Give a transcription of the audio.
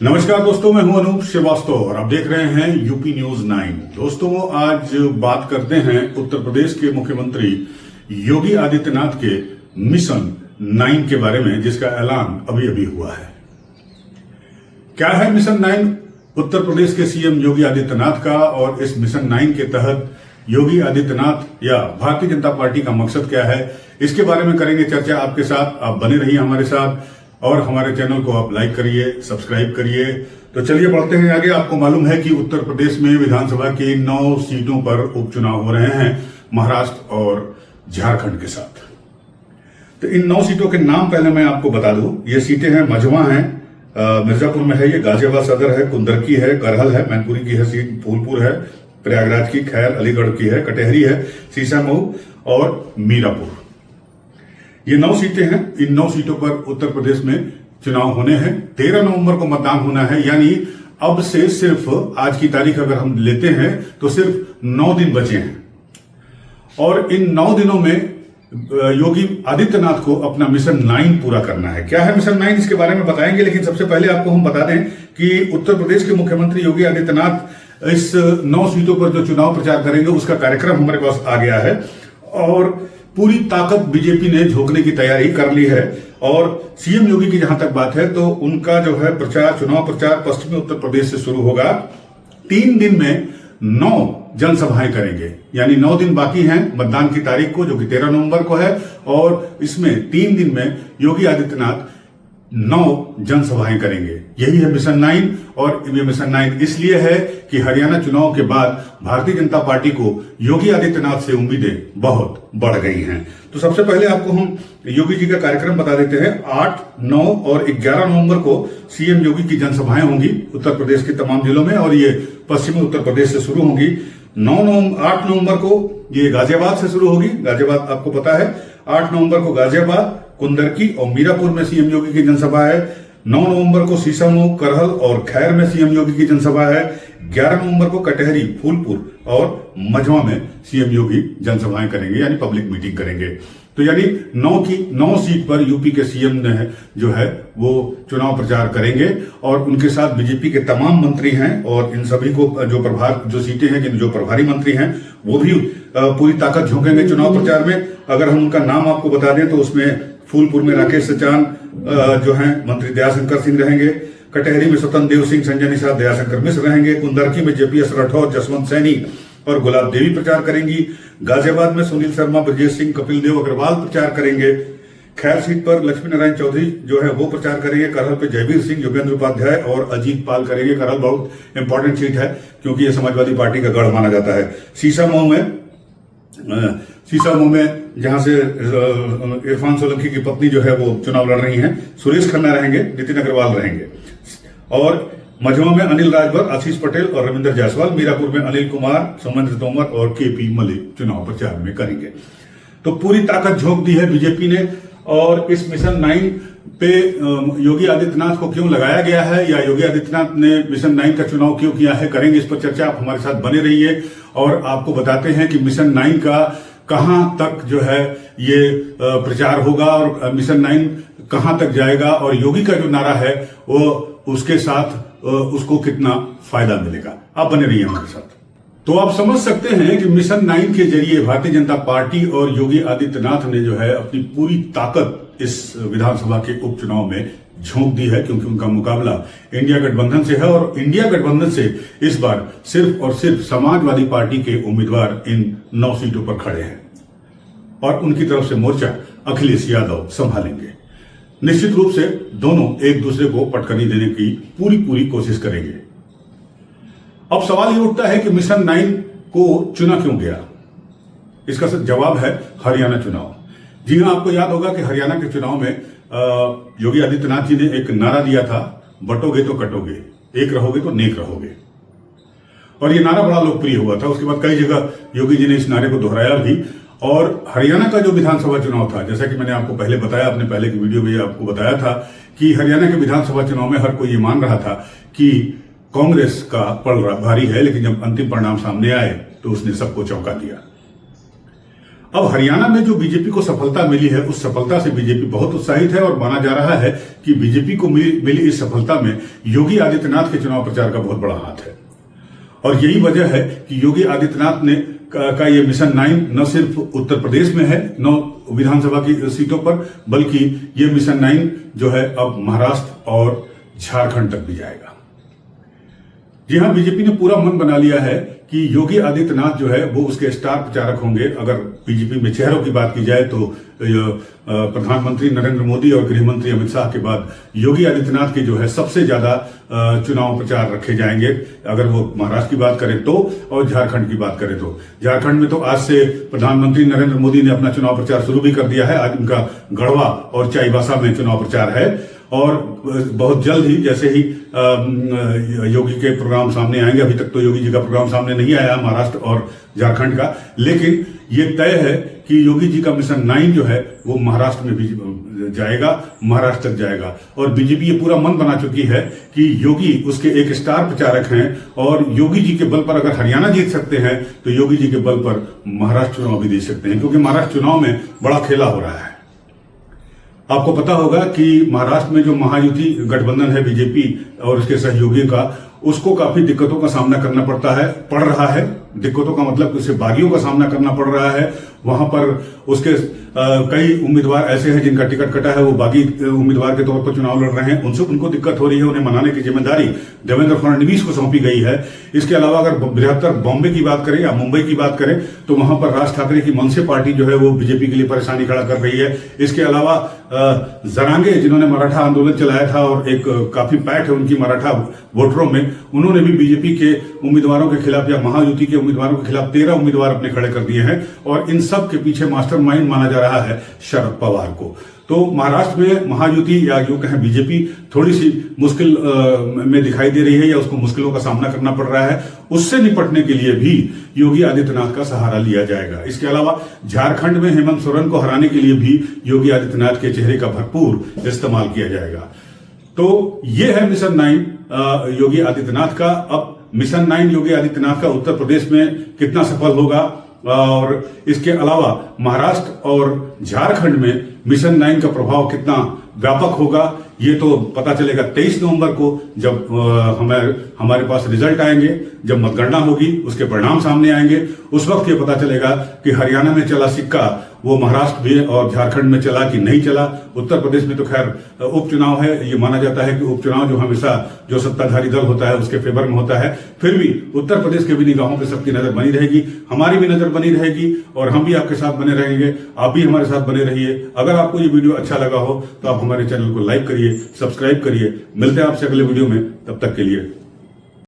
नमस्कार दोस्तों, मैं हूं अनूप श्रीवास्तव और आप देख रहे हैं यूपी न्यूज 9। दोस्तों, आज बात करते हैं उत्तर प्रदेश के मुख्यमंत्री योगी आदित्यनाथ के मिशन 9 के बारे में, जिसका ऐलान अभी अभी हुआ है। क्या है मिशन 9 उत्तर प्रदेश के सीएम योगी आदित्यनाथ का, और इस मिशन 9 के तहत योगी आदित्यनाथ या भारतीय जनता पार्टी का मकसद क्या है, इसके बारे में करेंगे चर्चा आपके साथ। आप बने रहिए हमारे साथ और हमारे चैनल को आप लाइक करिए, सब्सक्राइब करिए। तो चलिए बढ़ते हैं आगे। आपको मालूम है कि उत्तर प्रदेश में विधानसभा की 9 सीटों पर उपचुनाव हो रहे हैं, महाराष्ट्र और झारखंड के साथ। तो इन 9 सीटों के नाम पहले मैं आपको बता दूं। ये सीटें हैं, मझवा है, मिर्जापुर में है, ये गाजियाबाद सदर है, कुंदरकी है, करहल है, मैनपुरी की है सीट, फूलपुर है, प्रयागराज की, खैर अलीगढ़ की है, कटहरी है, सीसामऊ और मीरापुर। ये 9 सीटें हैं। इन 9 सीटों पर उत्तर प्रदेश में चुनाव होने हैं। 13 नवंबर को मतदान होना है, यानी अब से सिर्फ, आज की तारीख अगर हम लेते हैं तो सिर्फ 9 दिन बचे हैं। और इन 9 दिनों में योगी आदित्यनाथ को अपना मिशन 9 पूरा करना है। क्या है मिशन 9, इसके बारे में बताएंगे, लेकिन सबसे पहले आपको हम बता दें कि उत्तर प्रदेश के मुख्यमंत्री योगी आदित्यनाथ इस 9 सीटों पर जो चुनाव प्रचार करेंगे उसका कार्यक्रम हमारे पास आ गया है और पूरी ताकत बीजेपी ने झोंकने की तैयारी कर ली है। और सीएम योगी की जहां तक बात है तो उनका जो है प्रचार, चुनाव प्रचार पश्चिमी उत्तर प्रदेश से शुरू होगा। 3 दिन में 9 जनसभाएं करेंगे, यानी 9 दिन बाकी हैं मतदान की तारीख को, जो कि 13 नवंबर को है। और इसमें 3 दिन में योगी आदित्यनाथ 9 जनसभाएं करेंगे। यही है मिशन 9। और ये मिशन 9 इसलिए है कि हरियाणा चुनाव के बाद भारतीय जनता पार्टी को योगी आदित्यनाथ से उम्मीदें बहुत बढ़ गई हैं। तो सबसे पहले आपको हम योगी जी का कार्यक्रम बता देते हैं। 8, 9 और 11 नवंबर को सीएम योगी की जनसभाएं होंगी उत्तर प्रदेश के तमाम जिलों में, और ये पश्चिमी उत्तर प्रदेश से शुरू होंगी। 8 नवंबर को ये गाजियाबाद से शुरू होगी। गाजियाबाद आपको पता है। 8 नवंबर को गाजियाबाद, कुंदरकी और मीरापुर में सीएम योगी की जनसभा है। 9 नवंबर को सीसामऊ, करहल और खैर में सीएम योगी की जनसभा है। 11 नवंबर को कटहरी, फूलपुर और मझवा में सीएम योगी जनसभाएं करेंगे, यानी पब्लिक मीटिंग करेंगे। तो यानी 9 सीट पर यूपी के सीएम ने जो है वो चुनाव प्रचार करेंगे और उनके साथ बीजेपी के तमाम मंत्री हैं। और इन सभी को जो सीटें हैं, जो प्रभारी मंत्री हैं, वो भी पूरी ताकत झोंकेंगे चुनाव प्रचार में। अगर हम उनका नाम आपको बता दें तो उसमें फूलपुर में राकेश सचान जो हैं मंत्री दयाशंकर सिंह रहेंगे। कटहरी में स्वतंत्र देव सिंह, संजय निषाद, दयाशंकर मिश्र रहेंगे। कुंदरकी में जेपीएस राठौर, जसवंत सैनी और गुलाब देवी प्रचार करेंगी। गाजियाबाद में सुनील शर्मा, ब्रजेश सिंह, कपिल देव अग्रवाल प्रचार करेंगे। खैर सीट पर लक्ष्मी नारायण चौधरी जो है वो प्रचार करेंगे। करहल पे जयवीर सिंह, योगेंद्र उपाध्याय और अजीत पाल करेंगे। करहल बहुत इंपॉर्टेंट सीट है क्योंकि ये समाजवादी पार्टी का गढ़ माना जाता है। सीसामऊ में जहां से इरफान सोलंकी की पत्नी जो है वो चुनाव लड़ रही हैं, सुरेश खन्ना रहेंगे, नितिन अग्रवाल रहेंगे। और मझवा में अनिल राजभर, आशीष पटेल और रविंद्र जायसवाल। मीरापुर में अनिल कुमार, सौमेंद्र तोमर और केपी मलिक चुनाव प्रचार में करेंगे। तो पूरी ताकत झोंक दी है बीजेपी ने। और इस मिशन 9 पे योगी आदित्यनाथ को क्यों लगाया गया है, या योगी आदित्यनाथ ने मिशन 9 का चुनाव क्यों किया है, करेंगे इस पर चर्चा। आप हमारे साथ बने रहिए और आपको बताते हैं कि मिशन 9 का कहां तक जो है ये प्रचार होगा और मिशन 9 कहां तक जाएगा, और योगी का जो नारा है वो उसके साथ उसको कितना फायदा मिलेगा। आप बने रहिए हमारे साथ। तो आप समझ सकते हैं कि मिशन 9 के जरिए भारतीय जनता पार्टी और योगी आदित्यनाथ ने जो है अपनी पूरी ताकत इस विधानसभा के उपचुनाव में झोंक दी है, क्योंकि उनका मुकाबला इंडिया गठबंधन से है। और इंडिया गठबंधन से इस बार सिर्फ और सिर्फ समाजवादी पार्टी के उम्मीदवार इन 9 सीटों पर खड़े हैं और उनकी तरफ से मोर्चा अखिलेश यादव संभालेंगे। निश्चित रूप से दोनों एक दूसरे को पटकनी देने की पूरी कोशिश करेंगे। अब सवाल ये उठता है कि मिशन 9 को चुना क्यों गया। इसका जवाब है हरियाणा चुनाव। जी हां, आपको याद होगा कि हरियाणा के चुनाव में योगी आदित्यनाथ जी ने एक नारा दिया था, बटोगे तो कटोगे, एक रहोगे तो नेक रहोगे। और ये नारा बड़ा लोकप्रिय हुआ था। उसके बाद कई जगह योगी जी ने इस नारे को दोहराया भी। और हरियाणा का जो विधानसभा चुनाव था, जैसा कि मैंने आपको पहले बताया, अपने पहले की वीडियो में आपको बताया था कि हरियाणा के विधानसभा चुनाव में हर कोई ये मान रहा था कि कांग्रेस का पड़ भारी है, लेकिन जब अंतिम परिणाम सामने आए तो उसने सबको चौंका दिया। अब हरियाणा में जो बीजेपी को सफलता मिली है, उस सफलता से बीजेपी बहुत उत्साहित है और माना जा रहा है कि बीजेपी को मिली इस सफलता में योगी आदित्यनाथ के चुनाव प्रचार का बहुत बड़ा हाथ है। और यही वजह है कि योगी आदित्यनाथ ने का ये मिशन 9 न सिर्फ उत्तर प्रदेश में है 9 विधानसभा की सीटों पर, बल्कि ये मिशन 9 जो है अब महाराष्ट्र और झारखंड तक भी जाएगा। जी हां, बीजेपी ने पूरा मन बना लिया है कि योगी आदित्यनाथ जो है वो उसके स्टार प्रचारक होंगे। अगर बीजेपी में चेहरों की बात की जाए तो प्रधानमंत्री नरेंद्र मोदी और गृह मंत्री अमित शाह के बाद योगी आदित्यनाथ के जो है सबसे ज्यादा चुनाव प्रचार रखे जाएंगे, अगर वो महाराष्ट्र की बात करें तो, और झारखंड की बात करें तो। झारखंड में तो आज से प्रधानमंत्री नरेंद्र मोदी ने अपना चुनाव प्रचार शुरू भी कर दिया है। आज उनका गढ़वा और चाईबासा में चुनाव प्रचार है और बहुत जल्द ही, जैसे ही योगी के प्रोग्राम सामने आएंगे, अभी तक तो योगी जी का प्रोग्राम सामने नहीं आया महाराष्ट्र और झारखंड का, लेकिन ये तय है कि योगी जी का मिशन 9 जो है वो महाराष्ट्र में भी जाएगा, महाराष्ट्र तक जाएगा। और बीजेपी ये पूरा मन बना चुकी है कि योगी उसके एक स्टार प्रचारक हैं और योगी जी के बल पर अगर हरियाणा जीत सकते हैं तो योगी जी के बल पर महाराष्ट्र चुनाव भी जीत सकते हैं, क्योंकि महाराष्ट्र चुनाव में बड़ा खेला हो रहा है। आपको पता होगा कि महाराष्ट्र में जो महायुति गठबंधन है बीजेपी और उसके सहयोगियों का, उसको काफी दिक्कतों का सामना करना पड़ रहा है। दिक्कतों का मतलब उसे बागियों का सामना करना पड़ रहा है। वहां पर उसके कई उम्मीदवार ऐसे हैं जिनका टिकट कटा है, वो बागी उम्मीदवार के तौर पर चुनाव लड़ रहे हैं, उनको दिक्कत हो रही है। उन्हें मनाने की जिम्मेदारी देवेंद्र फडणवीस को सौंपी गई है। इसके अलावा अगर बृहत्तर बॉम्बे की बात करें या मुंबई की बात करें तो वहां पर राज ठाकरे की मनसे पार्टी जो है वो बीजेपी के लिए परेशानी खड़ा कर रही है। इसके अलावा जरांगे, जिन्होंने मराठा आंदोलन चलाया था और एक काफी पैठ है उनकी मराठा वोटरों में, उन्होंने भी बीजेपी के उम्मीदवारों के खिलाफ या महायुति के उम्मीदवारों के खिलाफ 13 उम्मीदवार अपने खड़े कर दिए हैं और इन सब के पीछे मास्टरमाइंड माना जा रहा है शरद पवार को। तो महाराष्ट्र में महायुति या यूं कहें बीजेपी थोड़ी सी मुश्किल में दिखाई दे रही है या उसको मुश्किलों का सामना करना पड़ रहा है। उससे निपटने के लिए भी योगी आदित्यनाथ का सहारा लिया जाएगा। इसके अलावा झारखंड में हेमंत सोरेन को हराने के लिए भी योगी आदित्यनाथ के चेहरे का भरपूर इस्तेमाल किया जाएगा। तो ये है मिशन 9 योगी आदित्यनाथ का। अब मिशन 9 योगी आदित्यनाथ का उत्तर प्रदेश में कितना सफल होगा और इसके अलावा महाराष्ट्र और झारखंड में मिशन 9 का प्रभाव कितना व्यापक होगा, ये तो पता चलेगा 23 नवंबर को, जब हमारे पास रिजल्ट आएंगे, जब मतगणना होगी, उसके परिणाम सामने आएंगे। उस वक्त ये पता चलेगा कि हरियाणा में चला सिक्का वो महाराष्ट्र भी और झारखंड में चला कि नहीं चला। उत्तर प्रदेश में तो खैर उपचुनाव है, ये माना जाता है कि उपचुनाव जो हमेशा जो सत्ताधारी दल होता है उसके फेवर में होता है। फिर भी उत्तर प्रदेश के भी निगाहों पर सबकी नजर बनी रहेगी, हमारी भी नजर बनी रहेगी और हम भी आपके साथ बने रहेंगे। आप भी हमारे साथ बने रहिए। अगर आपको ये वीडियो अच्छा लगा हो तो आप हमारे चैनल को लाइक करिए, सब्सक्राइब करिए। मिलते हैं आपसे अगले वीडियो में, तब तक के लिए